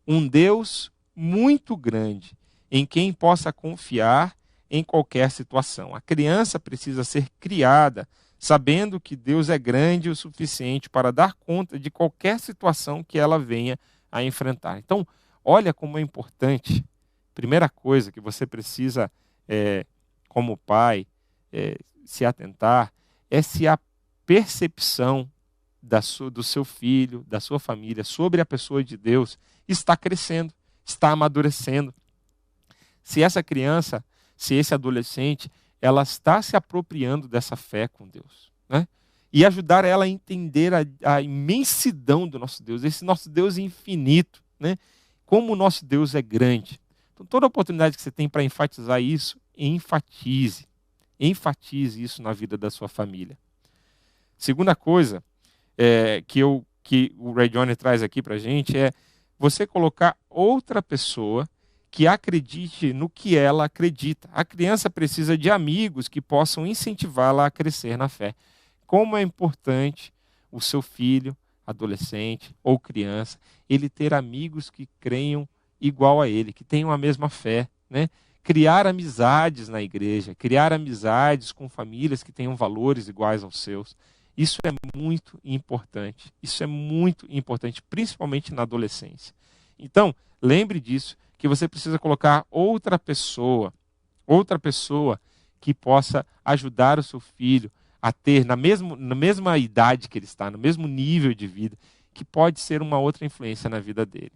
um Deus muito grande em quem possa confiar em qualquer situação. A criança precisa ser criada sabendo que Deus é grande o suficiente para dar conta de qualquer situação que ela venha a enfrentar. Então, olha como é importante. Primeira coisa que você precisa, como pai, se atentar, é se a percepção do seu filho, da sua família, sobre a pessoa de Deus está crescendo, está amadurecendo. Se essa criança, se esse adolescente, ela está se apropriando dessa fé com Deus, né? E ajudar ela a entender a imensidão do nosso Deus, esse nosso Deus infinito, né? Como o nosso Deus é grande. Então, toda oportunidade que você tem para enfatizar isso, enfatize. Enfatize isso na vida da sua família. Segunda coisa que o Ray Johnny traz aqui para a gente é você colocar outra pessoa que acredite no que ela acredita. A criança precisa de amigos que possam incentivá-la a crescer na fé. Como é importante o seu filho, adolescente ou criança, ele ter amigos que creiam igual a ele, que tenham a mesma fé, né? Criar amizades na igreja, criar amizades com famílias que tenham valores iguais aos seus. Isso é muito importante. Isso é muito importante, principalmente na adolescência. Então, lembre disso, que você precisa colocar outra pessoa que possa ajudar o seu filho a ter, na mesma idade que ele está, no mesmo nível de vida, que pode ser uma outra influência na vida dele.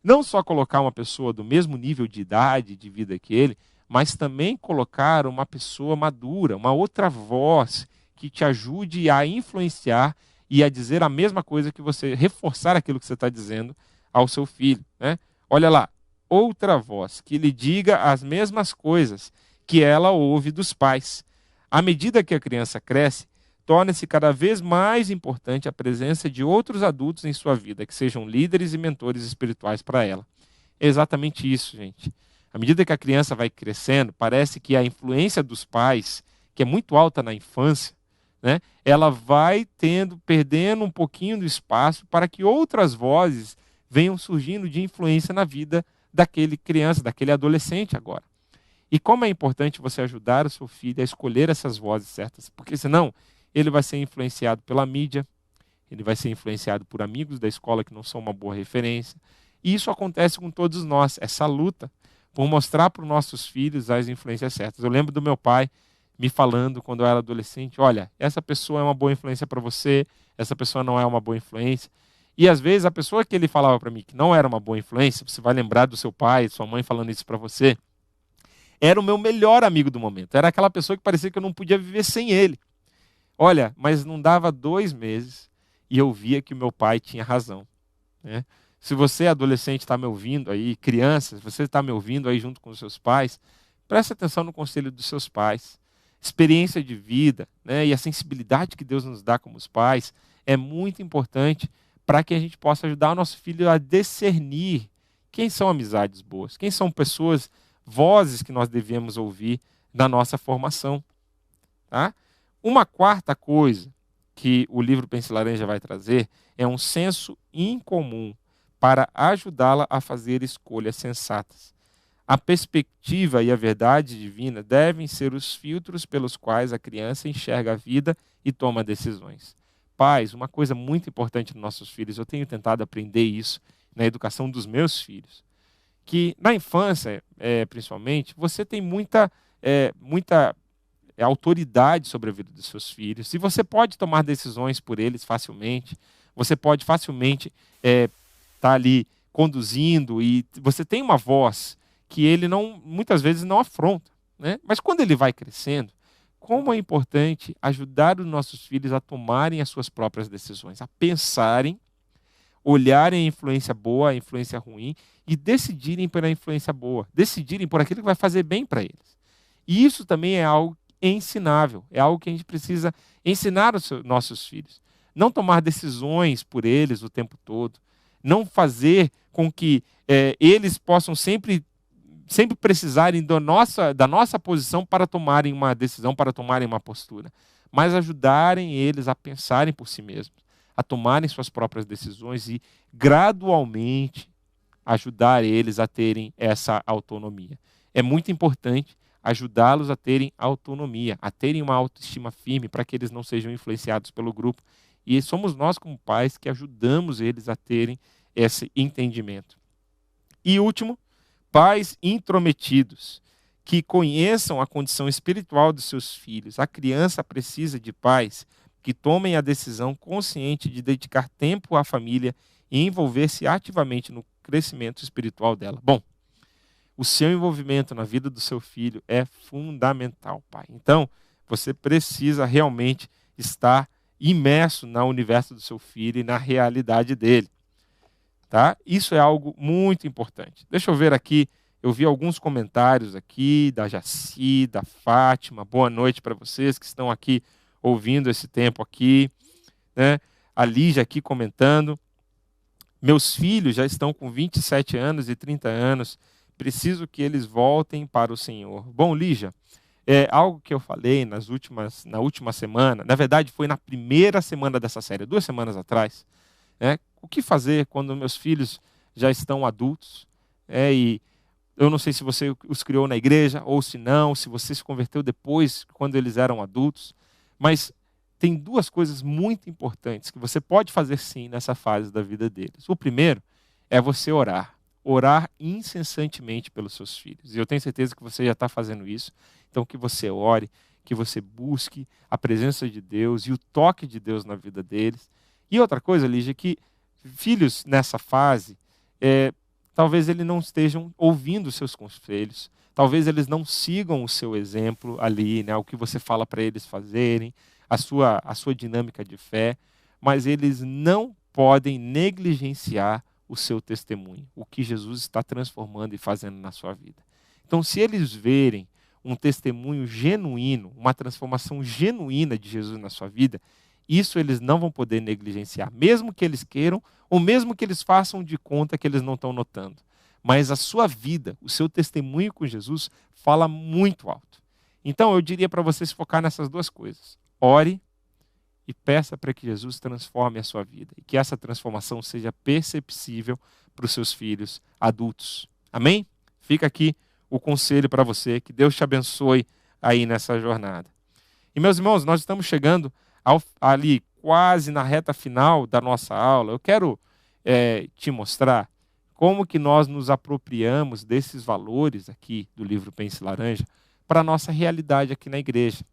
Não só colocar uma pessoa do mesmo nível de idade, de vida que ele, mas também colocar uma pessoa madura, uma outra voz que te ajude a influenciar e a dizer a mesma coisa que você, reforçar aquilo que você está dizendo ao seu filho, né? Olha lá, outra voz que lhe diga as mesmas coisas que ela ouve dos pais. À medida que a criança cresce, torna-se cada vez mais importante a presença de outros adultos em sua vida, que sejam líderes e mentores espirituais para ela. É exatamente isso, gente. À medida que a criança vai crescendo, parece que a influência dos pais, que é muito alta na infância, né, ela vai perdendo um pouquinho do espaço para que outras vozes venham surgindo de influência na vida daquele criança, daquele adolescente agora. E como é importante você ajudar o seu filho a escolher essas vozes certas, porque senão ele vai ser influenciado pela mídia, ele vai ser influenciado por amigos da escola que não são uma boa referência. E isso acontece com todos nós, essa luta por mostrar para os nossos filhos as influências certas. Eu lembro do meu pai me falando quando eu era adolescente, olha, essa pessoa é uma boa influência para você, essa pessoa não é uma boa influência. E às vezes a pessoa que ele falava para mim que não era uma boa influência, você vai lembrar do seu pai, sua mãe falando isso para você, era o meu melhor amigo do momento. Era aquela pessoa que parecia que eu não podia viver sem ele. Olha, mas não dava 2 meses e eu via que o meu pai tinha razão, né? Se você, adolescente, está me ouvindo aí, criança, se você está me ouvindo aí junto com os seus pais, preste atenção no conselho dos seus pais. Experiência de vida, né, e a sensibilidade que Deus nos dá como os pais é muito importante para que a gente possa ajudar o nosso filho a discernir quem são amizades boas, quem são pessoas, vozes que nós devemos ouvir na nossa formação, tá? Uma quarta coisa que o livro Pense Laranja vai trazer é um senso incomum para ajudá-la a fazer escolhas sensatas. A perspectiva e a verdade divina devem ser os filtros pelos quais a criança enxerga a vida e toma decisões. Pais, uma coisa muito importante nos nossos filhos, eu tenho tentado aprender isso na educação dos meus filhos, que na infância, principalmente, você tem muita autoridade sobre a vida dos seus filhos, e você pode tomar decisões por eles facilmente, você pode facilmente estar ali conduzindo, e você tem uma voz que ele muitas vezes não afronta, né? Mas quando ele vai crescendo, como é importante ajudar os nossos filhos a tomarem as suas próprias decisões, a pensarem, olharem a influência boa, a influência ruim e decidirem pela influência boa, decidirem por aquilo que vai fazer bem para eles. E isso também é algo ensinável, é algo que a gente precisa ensinar aos nossos filhos. Não tomar decisões por eles o tempo todo, não fazer com que eles possam sempre precisarem da nossa posição para tomarem uma decisão, para tomarem uma postura, mas ajudarem eles a pensarem por si mesmos, a tomarem suas próprias decisões e gradualmente ajudar eles a terem essa autonomia. É muito importante ajudá-los a terem autonomia, a terem uma autoestima firme para que eles não sejam influenciados pelo grupo. E somos nós, como pais, que ajudamos eles a terem esse entendimento. E último, pais intrometidos, que conheçam a condição espiritual dos seus filhos. A criança precisa de pais que tomem a decisão consciente de dedicar tempo à família e envolver-se ativamente no crescimento espiritual dela. Bom, o seu envolvimento na vida do seu filho é fundamental, pai. Então, você precisa realmente estar imerso no universo do seu filho e na realidade dele. Tá? Isso é algo muito importante. Deixa eu ver aqui, eu vi alguns comentários aqui da Jaci, da Fátima. Boa noite para vocês que estão aqui ouvindo esse tempo aqui, né? A Lígia aqui comentando. Meus filhos já estão com 27 anos e 30 anos. Preciso que eles voltem para o Senhor. Bom, Lígia, é algo que eu falei na última semana, na verdade foi na primeira semana dessa série, 2 semanas atrás. O que fazer quando meus filhos já estão adultos? E eu não sei se você os criou na igreja ou se não, se você se converteu depois, quando eles eram adultos. Mas tem 2 coisas muito importantes que você pode fazer sim nessa fase da vida deles. O primeiro é você orar. Orar incessantemente pelos seus filhos. E eu tenho certeza que você já está fazendo isso. Então que você ore, que você busque a presença de Deus e o toque de Deus na vida deles. E outra coisa, Lígia, que filhos nessa fase, talvez eles não estejam ouvindo os seus conselhos, talvez eles não sigam o seu exemplo ali, né, o que você fala para eles fazerem, a sua dinâmica de fé, mas eles não podem negligenciar o seu testemunho, o que Jesus está transformando e fazendo na sua vida. Então, se eles verem um testemunho genuíno, uma transformação genuína de Jesus na sua vida, isso eles não vão poder negligenciar, mesmo que eles queiram, ou mesmo que eles façam de conta que eles não estão notando. Mas a sua vida, o seu testemunho com Jesus, fala muito alto. Então eu diria para você se focar nessas 2 coisas. Ore e peça para que Jesus transforme a sua vida. E que essa transformação seja perceptível para os seus filhos adultos. Amém? Fica aqui o conselho para você. Que Deus te abençoe aí nessa jornada. E meus irmãos, nós estamos chegando ali quase na reta final da nossa aula. Eu quero te mostrar como que nós nos apropriamos desses valores aqui do livro Pense Laranja para a nossa realidade aqui na igreja.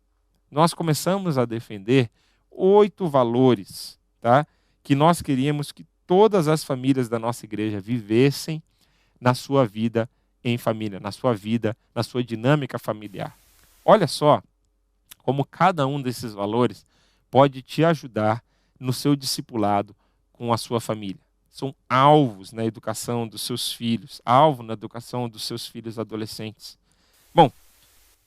Nós começamos a defender 8 valores, tá? Que nós queríamos que todas as famílias da nossa igreja vivessem na sua vida em família, na sua dinâmica familiar. Olha só como cada um desses valores pode te ajudar no seu discipulado com a sua família. São alvos na educação dos seus filhos, alvo na educação dos seus filhos adolescentes. Bom,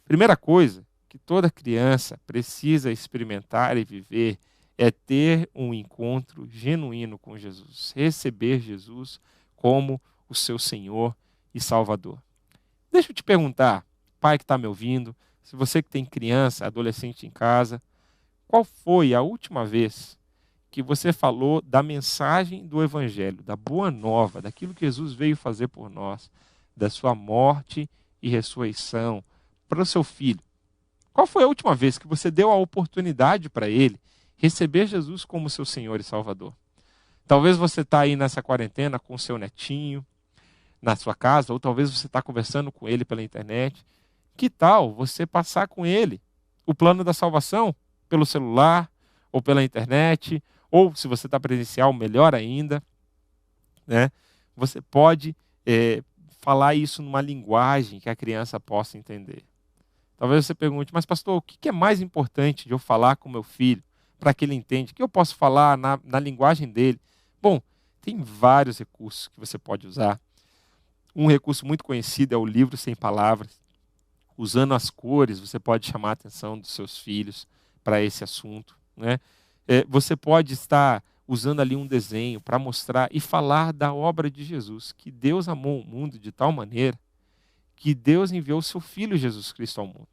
primeira coisa que toda criança precisa experimentar e viver é ter um encontro genuíno com Jesus, receber Jesus como o seu Senhor e Salvador. Deixa eu te perguntar, pai que está me ouvindo, se você que tem criança, adolescente em casa, qual foi a última vez que você falou da mensagem do Evangelho, da boa nova, daquilo que Jesus veio fazer por nós, da sua morte e ressurreição para o seu filho. Qual foi a última vez que você deu a oportunidade para ele receber Jesus como seu Senhor e Salvador? Talvez você está aí nessa quarentena com o seu netinho na sua casa, ou talvez você está conversando com ele pela internet. Que tal você passar com ele o plano da salvação pelo celular ou pela internet, ou se você está presencial, melhor ainda, né? Você pode falar isso numa linguagem que a criança possa entender. Talvez você pergunte, mas pastor, o que é mais importante de eu falar com meu filho para que ele entenda? O que eu posso falar na linguagem dele? Bom, tem vários recursos que você pode usar. Um recurso muito conhecido é o livro sem palavras. Usando as cores, você pode chamar a atenção dos seus filhos para esse assunto, né? Você pode estar usando ali um desenho para mostrar e falar da obra de Jesus, que Deus amou o mundo de tal maneira que Deus enviou o seu Filho Jesus Cristo ao mundo.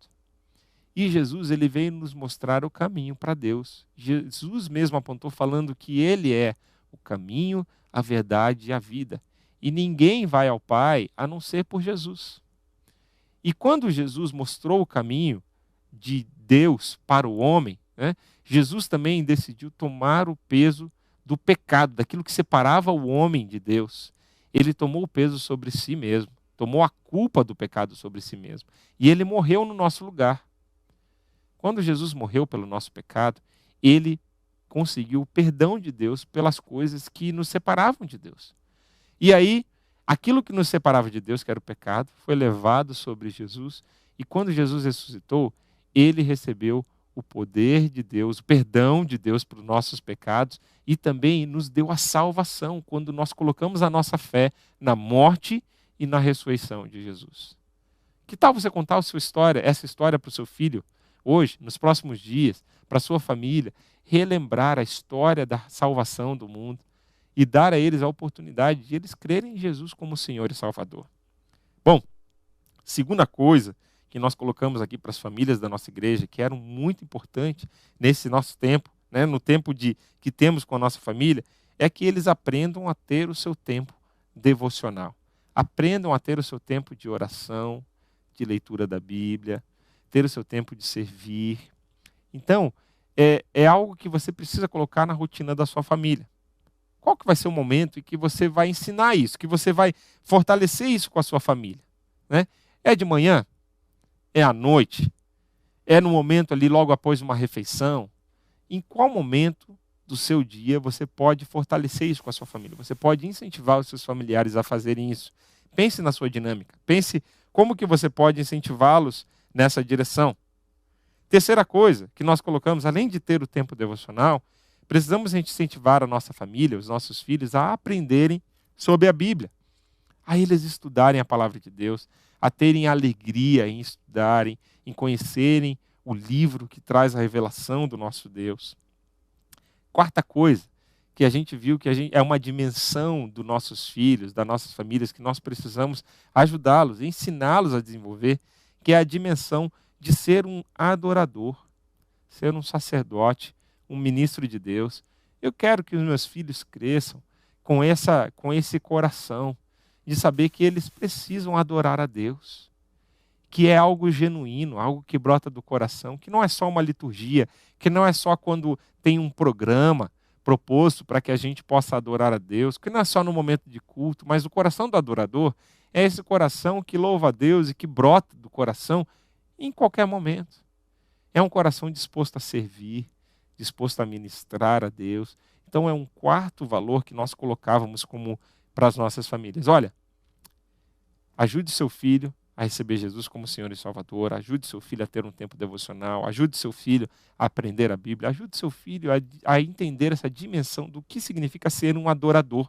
E Jesus, ele veio nos mostrar o caminho para Deus. Jesus mesmo apontou falando que ele é o caminho, a verdade e a vida. E ninguém vai ao Pai a não ser por Jesus. E quando Jesus mostrou o caminho de Deus para o homem, né, Jesus também decidiu tomar o peso do pecado, daquilo que separava o homem de Deus. Ele tomou o peso sobre si mesmo, tomou a culpa do pecado sobre si mesmo. E ele morreu no nosso lugar. Quando Jesus morreu pelo nosso pecado, ele conseguiu o perdão de Deus pelas coisas que nos separavam de Deus. E aí, aquilo que nos separava de Deus, que era o pecado, foi levado sobre Jesus. E quando Jesus ressuscitou, ele recebeu o poder de Deus, o perdão de Deus para os nossos pecados e também nos deu a salvação quando nós colocamos a nossa fé na morte e na ressurreição de Jesus. Que tal você contar essa história para o seu filho hoje, nos próximos dias, para a sua família, relembrar a história da salvação do mundo e dar a eles a oportunidade de eles crerem em Jesus como Senhor e Salvador. Bom, segunda coisa que nós colocamos aqui para as famílias da nossa igreja, que era muito importante nesse nosso tempo, né, no tempo que temos com a nossa família, é que eles aprendam a ter o seu tempo devocional. Aprendam a ter o seu tempo de oração, de leitura da Bíblia, ter o seu tempo de servir. Então, é algo que você precisa colocar na rotina da sua família. Qual que vai ser o momento em que você vai ensinar isso, que você vai fortalecer isso com a sua família, né? É de manhã? É à noite? É no momento ali logo após uma refeição? Em qual momento do seu dia você pode fortalecer isso com a sua família? Você pode incentivar os seus familiares a fazerem isso. Pense na sua dinâmica. Pense como que você pode incentivá-los nessa direção. Terceira coisa que nós colocamos, além de ter o tempo devocional, precisamos incentivar a nossa família, os nossos filhos, a aprenderem sobre a Bíblia, a eles estudarem a palavra de Deus, a terem alegria em estudarem, em conhecerem o livro que traz a revelação do nosso Deus. Quarta coisa que a gente viu que é uma dimensão dos nossos filhos, das nossas famílias, que nós precisamos ajudá-los, ensiná-los a desenvolver, que é a dimensão de ser um adorador, ser um sacerdote, um ministro de Deus. Eu quero que os meus filhos cresçam com esse coração de saber que eles precisam adorar a Deus, que é algo genuíno, algo que brota do coração, que não é só uma liturgia, que não é só quando tem um programa proposto para que a gente possa adorar a Deus, que não é só no momento de culto, mas o coração do adorador é esse coração que louva a Deus e que brota do coração em qualquer momento. É um coração disposto a servir, disposto a ministrar a Deus. Então é um quarto valor que nós colocávamos como para as nossas famílias. Olha, ajude seu filho a receber Jesus como Senhor e Salvador, ajude seu filho a ter um tempo devocional, ajude seu filho a aprender a Bíblia, ajude seu filho a entender essa dimensão do que significa ser um adorador.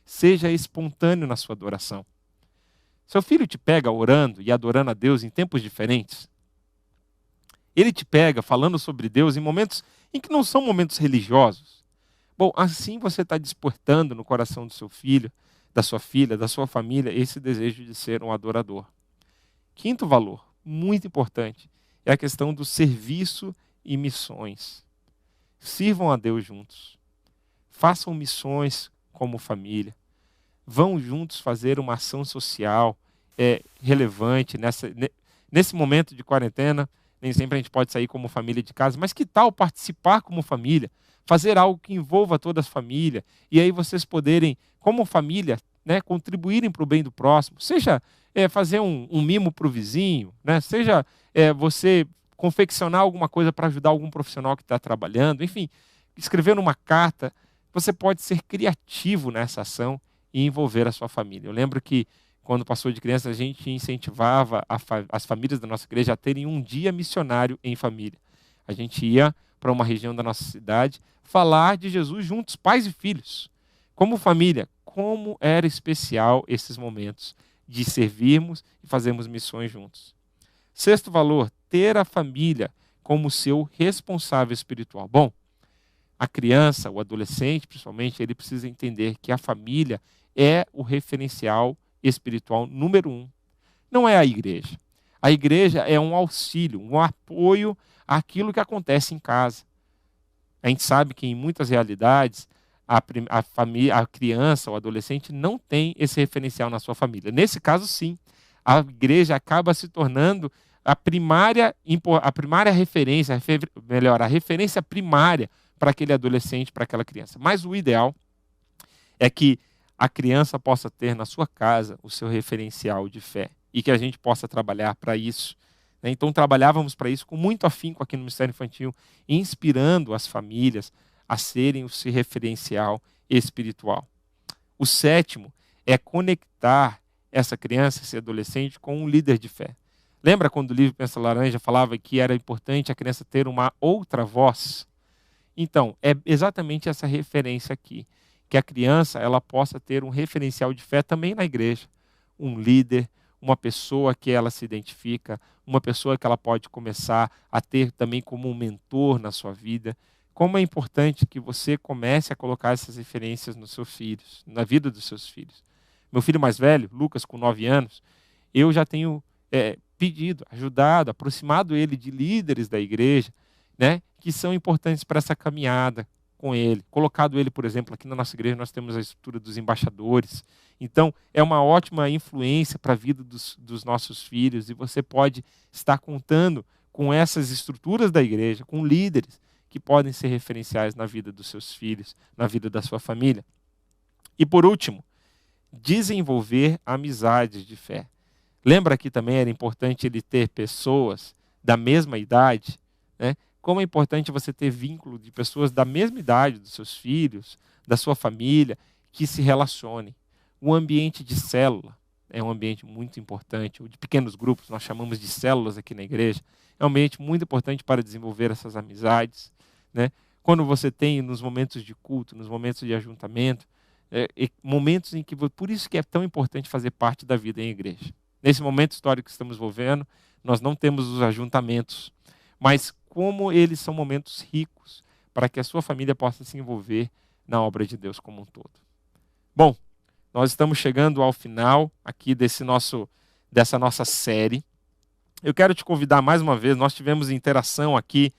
Seja espontâneo na sua adoração. Seu filho te pega orando e adorando a Deus em tempos diferentes. Ele te pega falando sobre Deus em momentos em que não são momentos religiosos. Bom, assim você está despertando no coração do seu filho, da sua filha, da sua família, esse desejo de ser um adorador. Quinto valor, muito importante, é a questão do serviço e missões. Sirvam a Deus juntos. Façam missões como família. Vão juntos fazer uma ação social relevante nesse momento de quarentena. Nem sempre a gente pode sair como família de casa, mas que tal participar como família? Fazer algo que envolva toda a família, e aí vocês poderem, como família, né, contribuírem para o bem do próximo. Seja fazer um mimo para o vizinho, né? Seja você confeccionar alguma coisa para ajudar algum profissional que está trabalhando, enfim, escrever uma carta. Você pode ser criativo nessa ação e envolver a sua família. Eu lembro que, quando passou de criança, a gente incentivava as famílias da nossa igreja a terem um dia missionário em família. A gente ia para uma região da nossa cidade falar de Jesus juntos, pais e filhos. Como família, como era especial esses momentos de servirmos e fazermos missões juntos. Sexto valor, ter a família como seu responsável espiritual. Bom, a criança, o adolescente, principalmente, ele precisa entender que a família é o referencial espiritual número 1. Não é a igreja. A igreja é um auxílio, um apoio àquilo que acontece em casa. A gente sabe que, em muitas realidades, a criança, o adolescente, não tem esse referencial na sua família. Nesse caso, sim, a igreja acaba se tornando a primária referência, a referência primária para aquele adolescente, para aquela criança. Mas o ideal é que a criança possa ter na sua casa o seu referencial de fé e que a gente possa trabalhar para isso. Então, trabalhávamos para isso com muito afinco aqui no Ministério Infantil, inspirando as famílias a serem o seu referencial espiritual. O sétimo é conectar essa criança, esse adolescente, com um líder de fé. Lembra quando o livro Pensa Laranja falava que era importante a criança ter uma outra voz? Então, é exatamente essa referência aqui, que a criança ela possa ter um referencial de fé também na igreja, um líder, uma pessoa que ela se identifica, uma pessoa que ela pode começar a ter também como um mentor na sua vida. Como é importante que você comece a colocar essas referências nos seus filhos, na vida dos seus filhos. Meu filho mais velho, Lucas, com 9 anos, eu já tenho pedido, ajudado, aproximado ele de líderes da igreja, né, que são importantes para essa caminhada com ele. Colocado ele, por exemplo, aqui na nossa igreja nós temos a estrutura dos embaixadores. Então, é uma ótima influência para a vida dos nossos filhos, e você pode estar contando com essas estruturas da igreja, com líderes que podem ser referenciais na vida dos seus filhos, na vida da sua família. E por último, desenvolver amizades de fé. Lembra que também era importante ele ter pessoas da mesma idade, né? Como é importante você ter vínculo de pessoas da mesma idade dos seus filhos, da sua família, que se relacionem. O ambiente de célula é um ambiente muito importante, o de pequenos grupos, nós chamamos de células aqui na igreja, é um ambiente muito importante para desenvolver essas amizades, né? Quando você tem nos momentos de culto, nos momentos de ajuntamento, momentos em que, por isso que é tão importante fazer parte da vida em igreja. Nesse momento histórico que estamos vivendo, nós não temos os ajuntamentos, mas como eles são momentos ricos para que a sua família possa se envolver na obra de Deus como um todo. Bom, nós estamos chegando ao final aqui dessa nossa série. Eu quero te convidar mais uma vez, nós tivemos interação aqui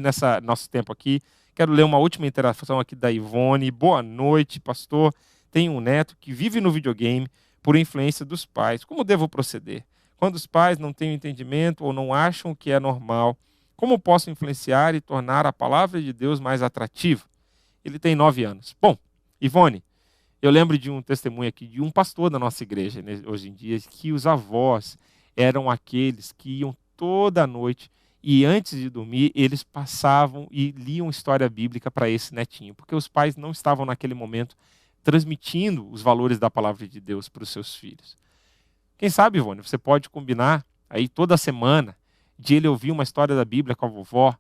nessa nosso tempo aqui. Quero ler uma última interação aqui da Ivone. Boa noite, pastor. Tenho um neto que vive no videogame por influência dos pais. Como devo proceder? Quando os pais não têm entendimento ou não acham que é normal, como posso influenciar e tornar a palavra de Deus mais atrativa? Ele tem 9 anos. Bom, Ivone, eu lembro de um testemunho aqui de um pastor da nossa igreja, né, hoje em dia, que os avós eram aqueles que iam toda noite e antes de dormir eles passavam e liam história bíblica para esse netinho, porque os pais não estavam naquele momento transmitindo os valores da palavra de Deus para os seus filhos. Quem sabe, Ivone, você pode combinar aí toda semana de ele ouvir uma história da Bíblia com a vovó,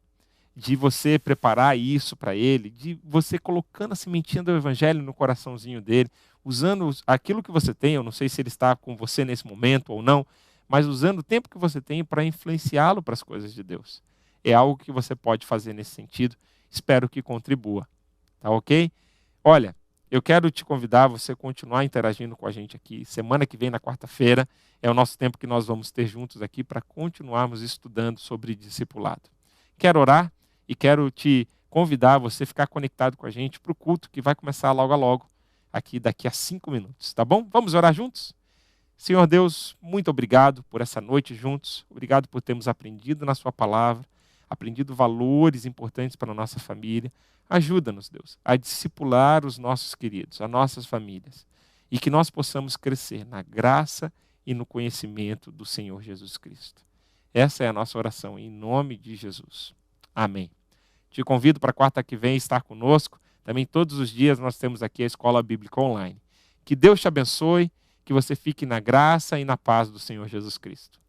de você preparar isso para ele, de você colocando a sementinha do evangelho no coraçãozinho dele, usando aquilo que você tem. Eu não sei se ele está com você nesse momento ou não, mas usando o tempo que você tem para influenciá-lo para as coisas de Deus. É algo que você pode fazer nesse sentido. Espero que contribua. Tá ok? Olha, eu quero te convidar a você continuar interagindo com a gente aqui. Semana que vem, na quarta-feira, é o nosso tempo que nós vamos ter juntos aqui para continuarmos estudando sobre discipulado. Quero orar e quero te convidar a você ficar conectado com a gente para o culto que vai começar logo a logo. aqui daqui a 5 minutos, tá bom? Vamos orar juntos? Senhor Deus, muito obrigado por essa noite juntos. Obrigado por termos aprendido na sua palavra, aprendido valores importantes para a nossa família. Ajuda-nos, Deus, a discipular os nossos queridos, as nossas famílias, e que nós possamos crescer na graça e no conhecimento do Senhor Jesus Cristo. Essa é a nossa oração, em nome de Jesus. Amém. Te convido para quarta que vem estar conosco. Também todos os dias nós temos aqui a Escola Bíblica Online. Que Deus te abençoe, que você fique na graça e na paz do Senhor Jesus Cristo.